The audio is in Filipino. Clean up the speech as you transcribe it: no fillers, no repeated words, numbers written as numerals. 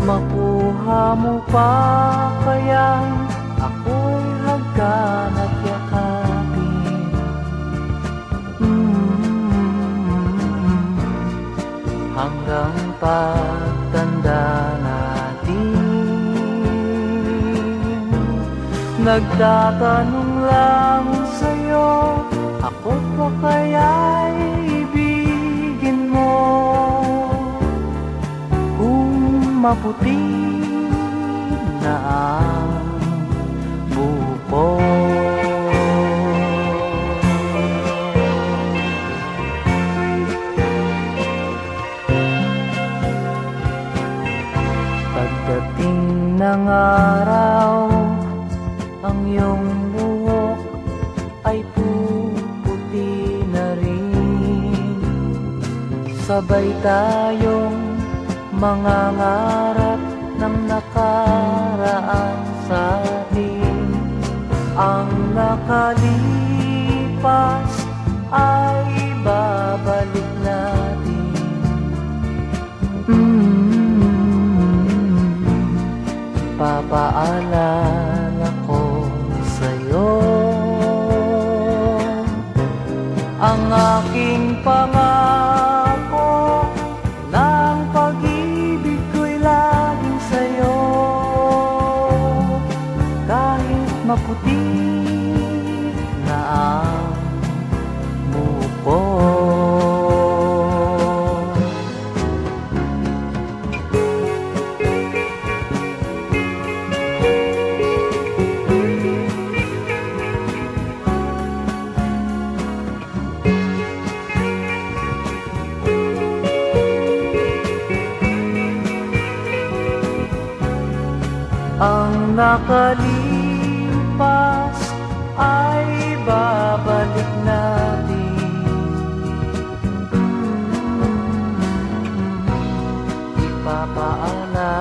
Makuha mo pa kayang ako'y hagkan at yakapin. Hanggang pagtanda natin, nagtatanong lang sa'yo, ako pa kaya'y ibigin mo? Kung maputi na ang buko. Pagdating ng araw, ang iyong buhok ay puputi na rin. Sabay tayong mangangarap ng nakaraan sa atin. Ang nakalipas ay babalik natin. Papaalala ko sa'yo ang aking pangako, ng pag-ibig ko'y laging sa'yo. Kahit maputi na ang muko. Ang nakalipas ay babalik natin. Ipapaalala